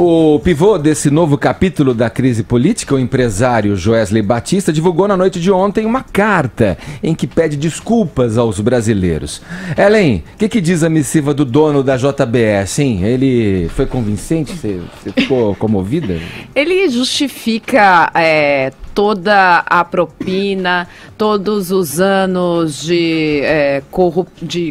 O pivô desse novo capítulo da crise política, o empresário Joesley Batista, divulgou na noite de ontem uma carta em que pede desculpas aos brasileiros. Ellen, o que diz a missiva do dono da JBS, hein? Ele foi convincente? Você ficou comovida? Ele justifica toda a propina, todos os anos de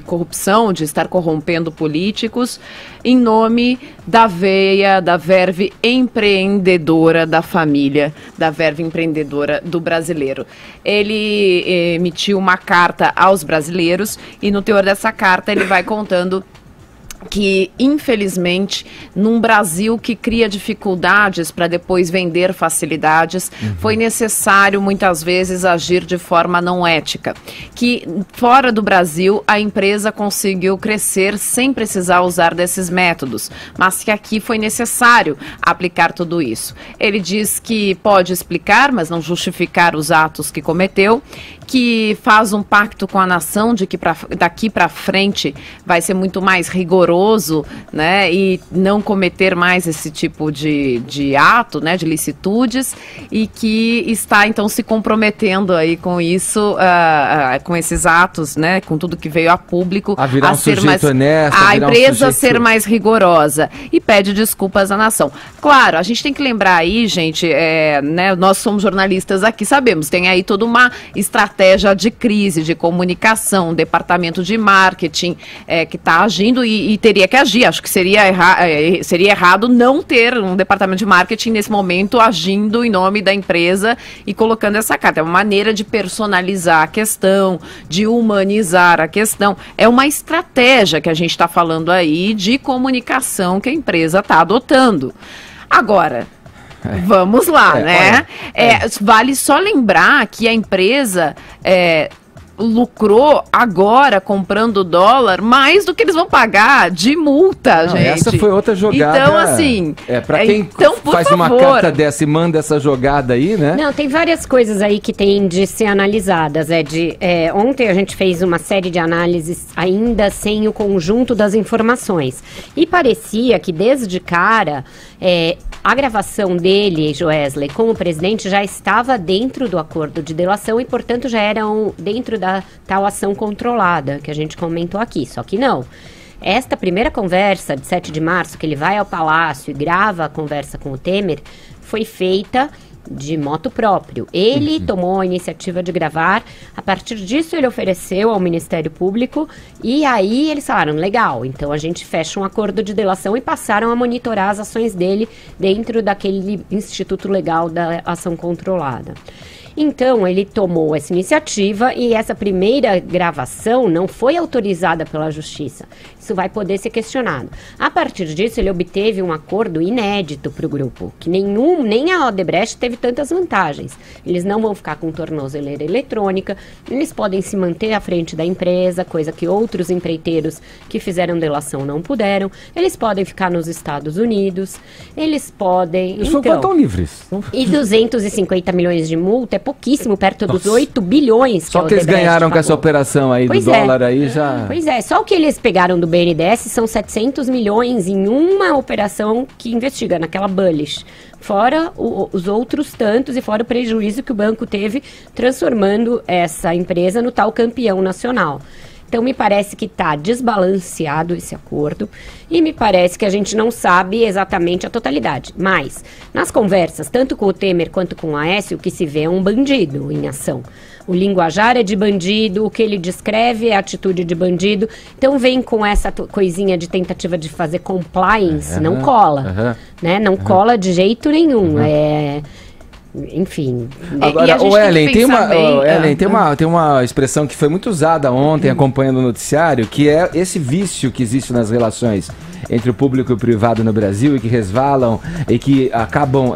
corrupção, de estar corrompendo políticos, em nome da verve empreendedora da família, da verve empreendedora do brasileiro. Ele emitiu uma carta aos brasileiros e no teor dessa carta ele vai contando que, infelizmente, num Brasil que cria dificuldades para depois vender facilidades, foi necessário, muitas vezes, agir de forma não ética. Que, fora do Brasil, a empresa conseguiu crescer sem precisar usar desses métodos, mas que aqui foi necessário aplicar tudo isso. Ele diz que pode explicar, mas não justificar os atos que cometeu, que faz um pacto com a nação de que daqui para frente vai ser muito mais rigoroso, né, e não cometer mais esse tipo de ato, né, de licitudes, e que está então se comprometendo aí com isso, com esses atos, né, com tudo que veio a público, a virar um ser mais honesto, a empresa ser mais rigorosa, e pede desculpas à nação. Claro, a gente tem que lembrar aí, gente, né, nós somos jornalistas aqui, sabemos, tem aí toda uma estratégia de crise, de comunicação, um departamento de marketing que está agindo e teria que agir. Acho que seria errado não ter um departamento de marketing nesse momento agindo em nome da empresa e colocando essa carta. É uma maneira de personalizar a questão, de humanizar a questão. É uma estratégia que a gente está falando aí de comunicação que a empresa está adotando. Agora, vamos lá, né? Vale só lembrar que a empresa lucrou agora, comprando dólar, mais do que eles vão pagar de multa, gente. Essa foi outra jogada. Então, assim... pra quem faz uma carta dessa e manda essa jogada aí, né? Não, tem várias coisas aí que tem de ser analisadas. Ontem a gente fez uma série de análises ainda sem o conjunto das informações. E parecia que, desde cara... a gravação dele, Joesley, com o presidente já estava dentro do acordo de delação e, portanto, já eram dentro da tal ação controlada que a gente comentou aqui. Só que não. Esta primeira conversa de 7 de março, que ele vai ao Palácio e grava a conversa com o Temer, foi feita de motu próprio. Ele tomou a iniciativa de gravar, a partir disso ele ofereceu ao Ministério Público e aí eles falaram, legal, então a gente fecha um acordo de delação e passaram a monitorar as ações dele dentro daquele instituto legal da ação controlada. Então, ele tomou essa iniciativa e essa primeira gravação não foi autorizada pela Justiça. Isso vai poder ser questionado. A partir disso, ele obteve um acordo inédito para o grupo, que nem a Odebrecht teve tantas vantagens. Eles não vão ficar com tornozeleira eletrônica, eles podem se manter à frente da empresa, coisa que outros empreiteiros que fizeram delação não puderam. Eles podem ficar nos Estados Unidos, eles podem... Eles estão livres. E 250 milhões de multa é pouquíssimo, perto dos 8 bilhões que só que eles ganharam com essa operação aí do dólar aí já... Pois é, só o que eles pegaram do BNDES são 700 milhões em uma operação que investiga, naquela bullish. Fora os outros tantos e fora o prejuízo que o banco teve transformando essa empresa no tal campeão nacional. Então, me parece que está desbalanceado esse acordo e me parece que a gente não sabe exatamente a totalidade. Mas, nas conversas, tanto com o Temer quanto com o Aécio, o que se vê é um bandido em ação. O linguajar é de bandido, o que ele descreve é atitude de bandido. Então, vem com essa coisinha de tentativa de fazer compliance, não cola. Né? Não cola de jeito nenhum. Enfim. Agora, Ellen, tem uma expressão que foi muito usada ontem, acompanhando o noticiário, que é esse vício que existe nas relações entre o público e o privado no Brasil e que resvalam e que acabam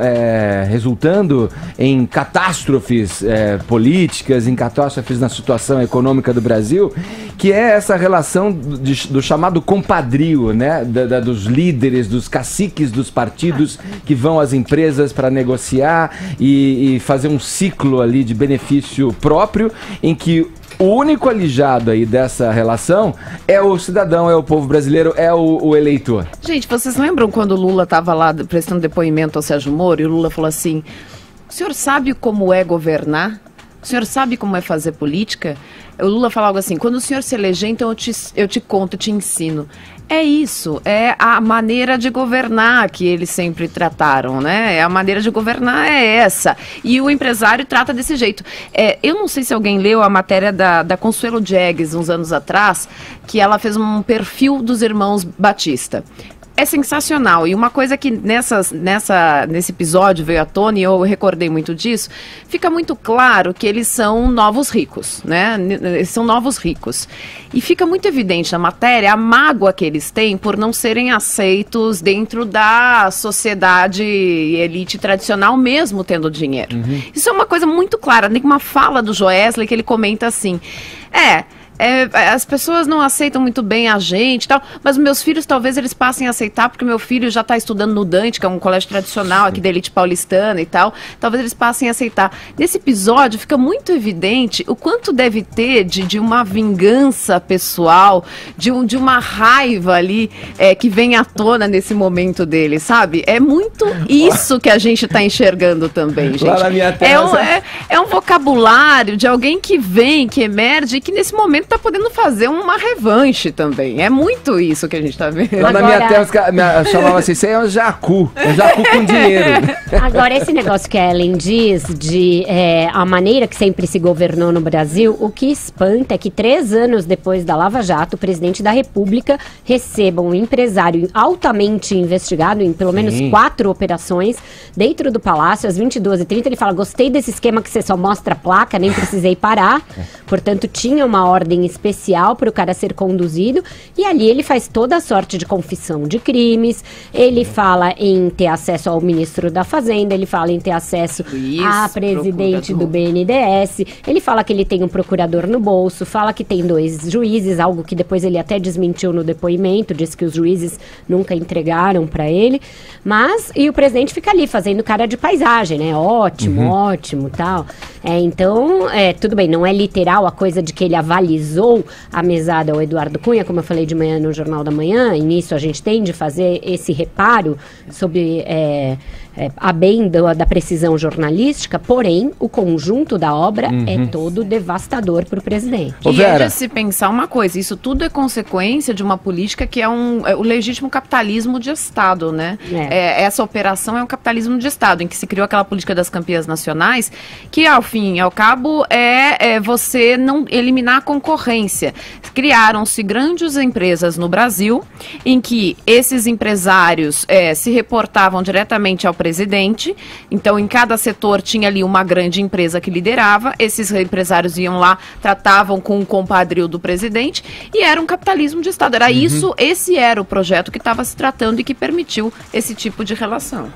resultando em catástrofes políticas, em catástrofes na situação econômica do Brasil, que é essa relação do chamado compadrio, né? Dos líderes, dos caciques dos partidos que vão às empresas para negociar e fazer um ciclo ali de benefício próprio, em que o único alijado aí dessa relação é o cidadão, é o povo brasileiro, é o eleitor. Gente, vocês lembram quando o Lula estava lá prestando depoimento ao Sérgio Moro e o Lula falou assim, o senhor sabe como é governar? O senhor sabe como é fazer política? O Lula falou algo assim, quando o senhor se eleger, então eu te conto, te ensino. É isso, é a maneira de governar que eles sempre trataram, né? A maneira de governar é essa. E o empresário trata desse jeito. Eu não sei se alguém leu a matéria da Consuelo Diegues, uns anos atrás, que ela fez um perfil dos irmãos Batista. É sensacional, e uma coisa que nesse episódio veio à tona, e eu recordei muito disso, fica muito claro que eles são novos ricos, né? Eles são novos ricos. E fica muito evidente na matéria a mágoa que eles têm por não serem aceitos dentro da sociedade elite tradicional, mesmo tendo dinheiro. Uhum. Isso é uma coisa muito clara, tem uma fala do Joesley que ele comenta assim, as pessoas não aceitam muito bem a gente e tal, mas meus filhos talvez eles passem a aceitar, porque meu filho já está estudando no Dante, que é um colégio tradicional aqui da elite paulistana e tal, talvez eles passem a aceitar. Nesse episódio fica muito evidente o quanto deve ter de uma vingança pessoal, de uma raiva ali que vem à tona nesse momento dele, sabe? É muito isso que a gente está enxergando também, gente. Lá na minha terra, é um vocabulário de alguém que vem, que emerge e que nesse momento tá podendo fazer uma revanche também. É muito isso que a gente tá vendo. Lá na minha terra, chamava assim, isso aí é um jacu com dinheiro. Agora, esse negócio que a Ellen diz, de a maneira que sempre se governou no Brasil, o que espanta é que 3 anos depois da Lava Jato, o presidente da República receba um empresário altamente investigado em pelo menos 4 operações dentro do Palácio, às 22h30, ele fala, gostei desse esquema que você só mostra a placa, nem precisei parar. Portanto, tinha uma ordem especial para o cara ser conduzido, e ali ele faz toda a sorte de confissão de crimes, ele fala em ter acesso ao ministro da Fazenda, ele fala em ter acesso à presidente do BNDES, ele fala que ele tem um procurador no bolso, fala que tem 2 juízes, algo que depois ele até desmentiu no depoimento, disse que os juízes nunca entregaram para ele, e o presidente fica ali fazendo cara de paisagem, né, ótimo, tal. Então, tudo bem, não é literal a coisa de que ele avalizou a mesada ao Eduardo Cunha, como eu falei de manhã no Jornal da Manhã, e nisso a gente tem de fazer esse reparo sobre a bem da precisão jornalística, porém, o conjunto da obra é todo devastador para o presidente. E é de se pensar uma coisa, isso tudo é consequência de uma política que é o legítimo capitalismo de Estado, né? Essa operação é um capitalismo de Estado, em que se criou aquela política das campeãs nacionais, que ao fim e ao cabo você não eliminar a concorrência. Criaram-se grandes empresas no Brasil, em que esses empresários se reportavam diretamente ao presidente, então em cada setor tinha ali uma grande empresa que liderava, esses empresários iam lá, tratavam com o compadrio do presidente, e era um capitalismo de Estado. Era esse era o projeto que estava se tratando e que permitiu esse tipo de relação.